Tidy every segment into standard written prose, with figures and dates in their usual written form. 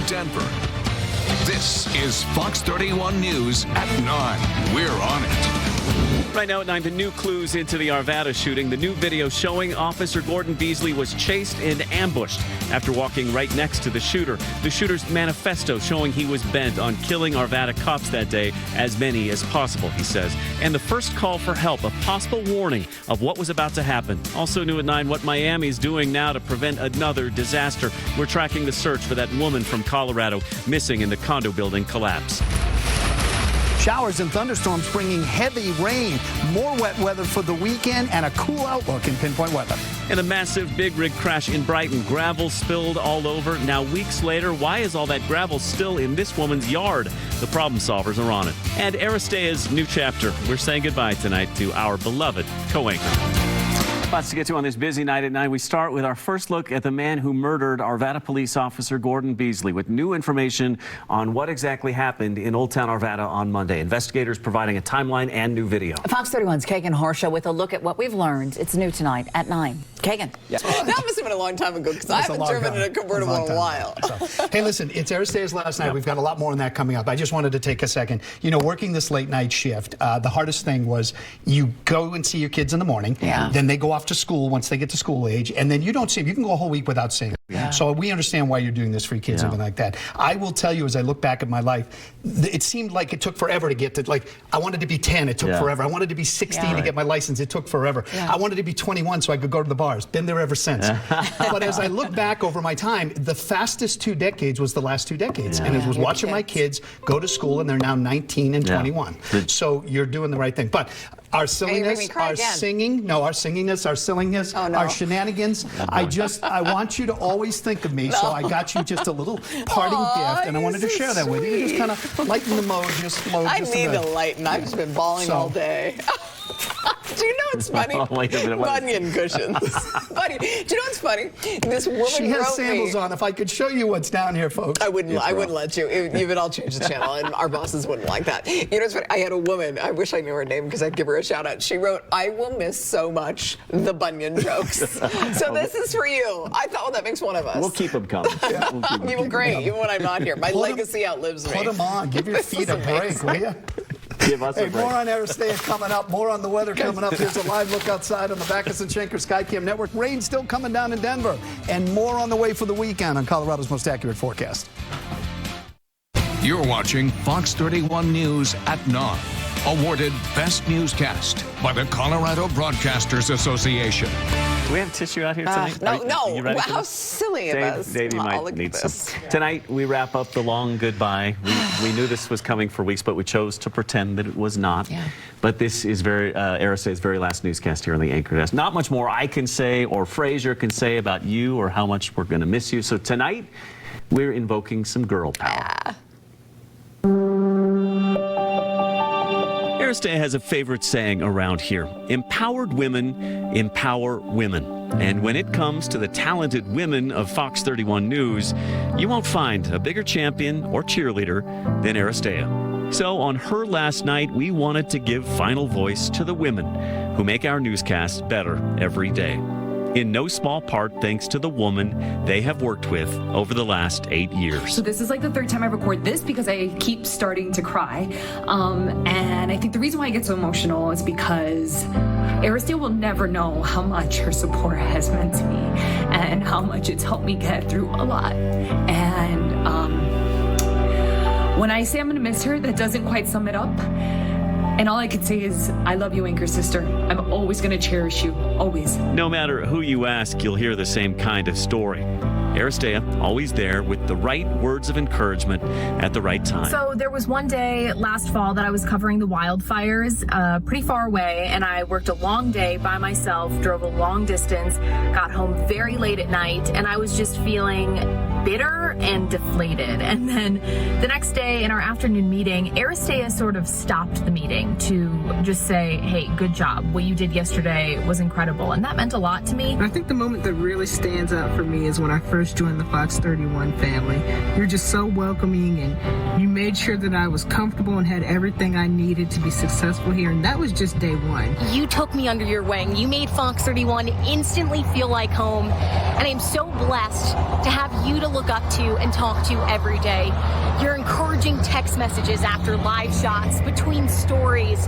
Denver. This is Fox 31 News at 9. We're on it. Right now at 9, the new clues into the Arvada shooting. The new video showing Officer Gordon Beasley was chased and ambushed after walking right next to the shooter. The shooter's manifesto showing he was bent on killing Arvada cops that day, as many as possible, he says. And the first call for help, a possible warning of what was about to happen. Also new at 9, what Miami's doing now to prevent another disaster. We're tracking the search for that woman from Colorado missing in the condo building collapse. Showers and thunderstorms bringing heavy rain, more wet weather for the weekend, and a cool outlook in Pinpoint Weather. And a massive big rig crash in Brighton. Gravel spilled all over. Now, weeks later, why is all that gravel still in this woman's yard? The problem solvers are on it. And Aristea's new chapter. We're saying goodbye tonight to our beloved co-anchor. Lots to get to on this busy night at 9. We start with our first look at the man who murdered Arvada police officer Gordon Beasley with new information on what exactly happened in Old Town Arvada on Monday. Investigators providing a timeline and new video. Fox 31's Kagan Harsha with a look at what we've learned. It's new tonight at 9. Kagan. Yeah. That must have been a long time ago because I haven't driven in a convertible in a while. So, hey, listen, it's Aristea's last night. Yep. We've got a lot more on that coming up. I just wanted to take a second. You know, working this late night shift, the hardest thing was you go and see your kids in the morning. Yeah. Then they go off to school once they get to school age, and then you don't see them. You can go a whole week without seeing them. Yeah. So we understand why you're doing this for your kids, something like that. I will tell you, as I look back at my life, it seemed like it took forever to get to, like, I wanted to be 10, it took forever. I wanted to be 16 to get my license, it took forever. I wanted to be 21 so I could go to the bars. Been there ever since. But as I look back over my time, the fastest 2 decades was the last 2 decades. And it was watching my kids go to school, and they're now 19 and 21. So you're doing the right thing. But our silliness, our sillingness, our shenanigans, I want you to always think of me. So I got you just a little parting gift, and I wanted to share that with you. Just kind of lighten the mode, just flow. I need to lighten. I've just been bawling all day. Do you know what's funny? Bunion cushions. Buddy, do you know what's funny? This woman She has sandals on. If I could show you what's down here, folks. I wouldn't let you. You would all change the channel, and our bosses wouldn't like that. You know what's funny? I had a woman, I wish I knew her name because I'd give her a shout out. She wrote, "I will miss so much the bunion jokes." So this is for you. I thought, well, that makes one of us. We'll keep them coming. You were great, even when I'm not here. My legacy outlives me. Put them on. Give your feet a break, will you? Give us a break. More on Aristea coming up. More on the weather coming up. Here's a live look outside on the Backus and Schenker Skycam Network. Rain still coming down in Denver. And more on the way for the weekend on Colorado's most accurate forecast. You're watching Fox 31 News at 9. Awarded Best Newscast by the Colorado Broadcasters Association. Do we have tissue out here tonight? No. How silly it is. Dave, you might need some. Tonight, we wrap up the long goodbye. We knew this was coming for weeks, but we chose to pretend that it was not. Yeah. But this is Aristea's very last newscast here on the Anchor Desk. Not much more I can say or Frazier can say about you or how much we're going to miss you. So tonight, we're invoking some girl power. Aristea has a favorite saying around here: empowered women empower women. And when it comes to the talented women of Fox 31 News, you won't find a bigger champion or cheerleader than Aristea. So on her last night, we wanted to give final voice to the women who make our newscast better every day. In no small part thanks to the woman they have worked with over the last 8 years. So this is like the third time I record this because I keep starting to cry. And I think the reason why I get so emotional is because Aristea will never know how much her support has meant to me and how much it's helped me get through a lot. And when I say I'm gonna miss her, that doesn't quite sum it up. And all I can say is, I love you, Anchor Sister. I'm always going to cherish you, always. No matter who you ask, you'll hear the same kind of story. Aristea, always there with the right words of encouragement at the right time. So there was one day last fall that I was covering the wildfires pretty far away, and I worked a long day by myself, drove a long distance, got home very late at night, and I was just feeling bitter and deflated. And then the next day in our afternoon meeting, Aristea sort of stopped the meeting to just say, hey, good job. What you did yesterday was incredible. incredible, and that meant a lot to me. I think the moment that really stands out for me is when I first joined the FOX31 family. You're just so welcoming, and you made sure that I was comfortable and had everything I needed to be successful here, and that was just day one. You took me under your wing. You made FOX31 instantly feel like home, and I'm so blessed to have you to look up to and talk to every day. Your encouraging text messages after live shots, between stories,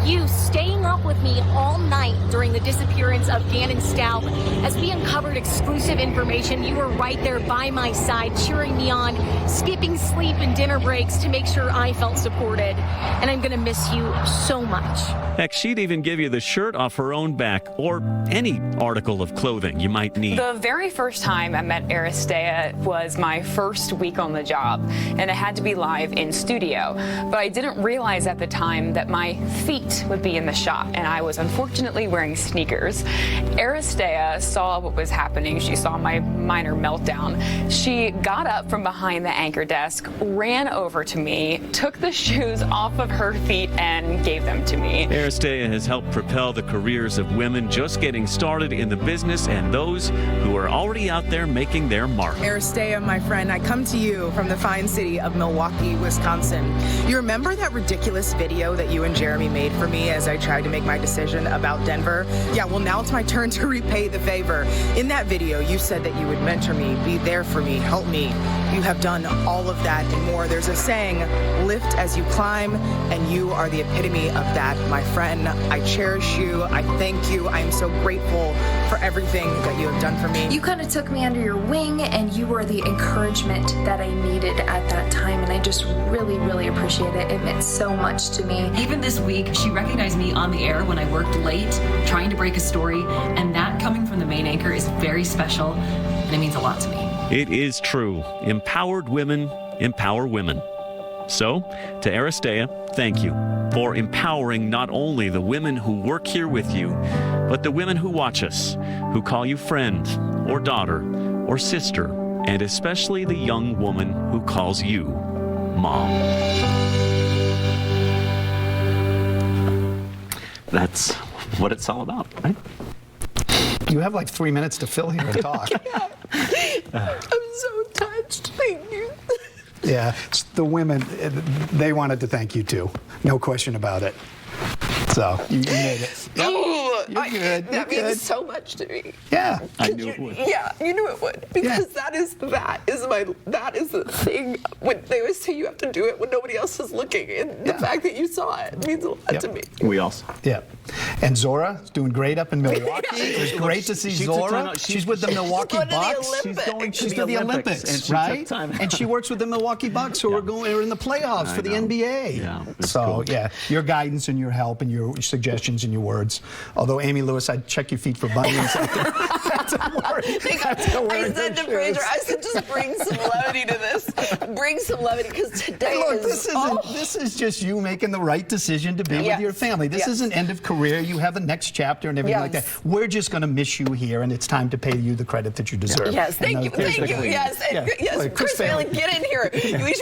you staying up with me all night during the disappearance of Gannon Stout. As we uncovered exclusive information, you were right there by my side, cheering me on, skipping sleep and dinner breaks to make sure I felt supported. And I'm going to miss you so much. Heck, she'd even give you the shirt off her own back or any article of clothing you might need. The very first time I met Aristea was my first week on the job, and it had to be live in studio. But I didn't realize at the time that my feet would be in the shot, and I was unfortunately wearing sneakers. Aristea saw what was happening. She saw my minor meltdown. She got up from behind the anchor desk, ran over to me, took the shoes off of her feet, and gave them to me. Aristea has helped propel the careers of women just getting started in the business and those who are already out there making their mark. Aristea, my friend, I come to you from the fine city of Milwaukee, Wisconsin. You remember that ridiculous video that you and Jeremy made for me as I tried to make my decision about Denver? Yeah, well, now it's my turn to repay the favor. In that video, you said that you would mentor me, be there for me, help me. You have done all of that and more. There's a saying, lift as you climb, and you are the epitome of that, my friend. I cherish you. I thank you. I am so grateful for everything that you have done for me. You kind of took me under your wing, and you were the encouragement that I needed at that time, and I just really, really appreciate it. It meant so much to me. Even this week, she recognized me on the air when I worked late, trying to break a story, and that coming from the main anchor is very special, and it means a lot to me. It is true. Empowered women empower women. So, to Aristea, thank you for empowering not only the women who work here with you, but the women who watch us, who call you friend or daughter or sister, and especially the young woman who calls you mom. That's what it's all about, right? You have like 3 minutes to fill here and talk. I'm so touched. Thank you. Yeah, the women, they wanted to thank you too. No question about it. So, you made it. Yep. You're good. That means so much to me. Yeah. I knew it would. Yeah, you knew it would. Because that is the thing. When they always say you have to do it when nobody else is looking. And the fact that you saw it means a lot to me. We also. Yeah. And Zora is doing great up in Milwaukee. It was great to see Zora. She's with the Milwaukee Bucks. She's to the Olympics, right? And she works with the Milwaukee Bucks, who are in the playoffs for the NBA. Yeah. So, cool. yeah, your guidance and your help and your suggestions and your words. Although, Amy Lewis, I'd check your feet for bunions. That's a word. I said to Fraser, I said, just bring some levity to this. Bring some levity, because today this is just you making the right decision to be with your family. This isn't end of career. You have a next chapter and everything like that. We're just going to miss you here, and it's time to pay you the credit that you deserve. Yes, thank you. Yes, Chris Phelan, get in here.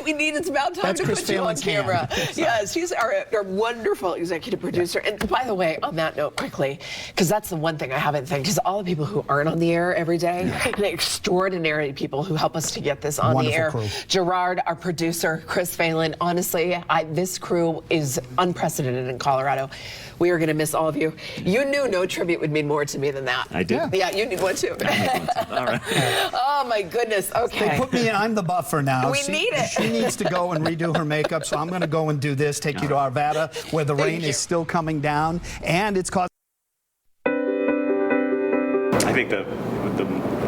We need, it's about time to put you on camera. Yes, he's our wonderful executive producer. And by the way, on that note, quickly, because that's the one thing I haven't thanked, because all the people who aren't on the air every day, the extraordinary people who help us to get this on the air. Crew. Gerard, our producer, Chris Phelan. Honestly, this crew is unprecedented in Colorado. We are going to miss all of you. You knew no tribute would mean more to me than that. I did. Yeah, you need one too. All right. Oh my goodness. Okay. They put me in. I'm the buffer now. We need it. She needs to go and redo her makeup, so I'm going to go and do this. Take you to Arvada, where the rain is still coming down, and it's causing. I think the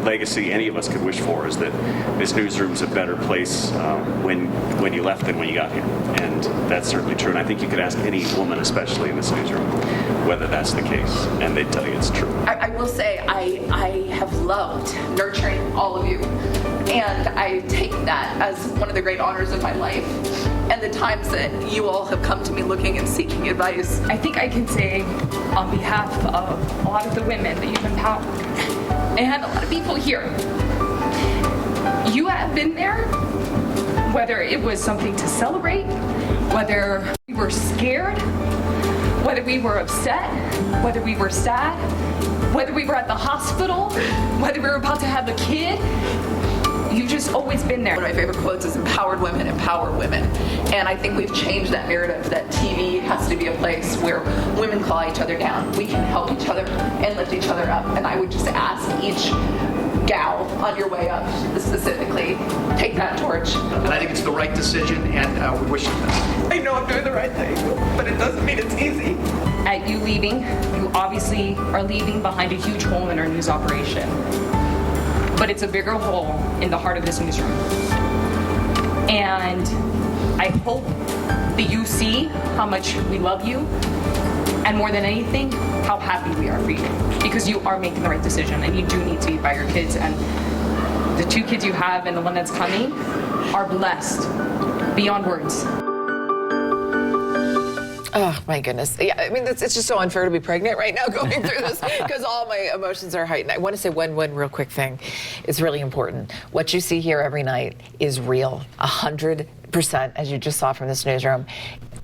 legacy any of us could wish for is that this newsroom's a better place when you left than when you got here. And that's certainly true. And I think you could ask any woman, especially in this newsroom, whether that's the case. And they'd tell you it's true. I will say I have loved nurturing all of you. And I take that as one of the great honors of my life. And the times that you all have come to me looking and seeking advice. I think I can say on behalf of a lot of the women that you've empowered, and a lot of people here, you have been there, whether it was something to celebrate, whether we were scared, Whether we were upset, whether we were sad, whether we were at the hospital, whether we were about to have a kid, you've just always been there. One of my favorite quotes is empower women, and I think we've changed that narrative that TV has to be a place where women call each other down. We can help each other and lift each other up, and I would just ask each gal on your way up specifically, take that torch. And I think it's the right decision, and we wish you the best. I know I'm doing the right thing, but it doesn't mean it's easy. At you leaving, you obviously are leaving behind a huge hole in our news operation. But it's a bigger hole in the heart of this newsroom. And I hope that you see how much we love you, and more than anything, how happy we are for you. Because you are making the right decision, and you do need to be by your kids. And the 2 kids you have and the one that's coming are blessed beyond words. Oh, my goodness. Yeah, I mean, it's just so unfair to be pregnant right now going through this because all my emotions are heightened. I want to say one real quick thing. It's really important. What you see here every night is real, 100%, as you just saw from this newsroom.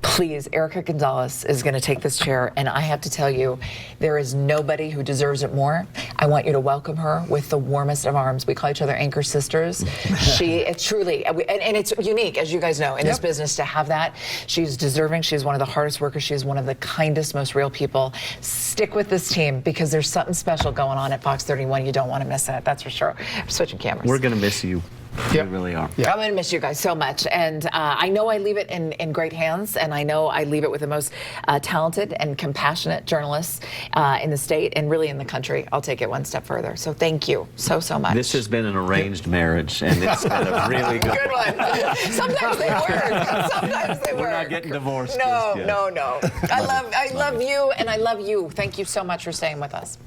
Please, Erica Gonzalez is going to take this chair, and I have to tell you, there is nobody who deserves it more. I want you to welcome her with the warmest of arms. We call each other anchor sisters. It's truly, and it's unique, as you guys know, in this business to have that. She's deserving. She's one of the hardest workers. She's one of the kindest, most real people. Stick with this team because there's something special going on at Fox 31. You don't want to miss it. That's for sure. I'm switching cameras. We're going to miss you. Yep. We really are. Yeah. I'm going to miss you guys so much. And I know I leave it in great hands, and I know I leave it with the most talented and compassionate journalists in the state and really in the country. I'll take it one step further. So thank you so much. This has been an arranged marriage, and it's been a really good one. Sometimes they work. Sometimes they work. We're not getting divorced. No. I love you, and I love you. Thank you so much for staying with us.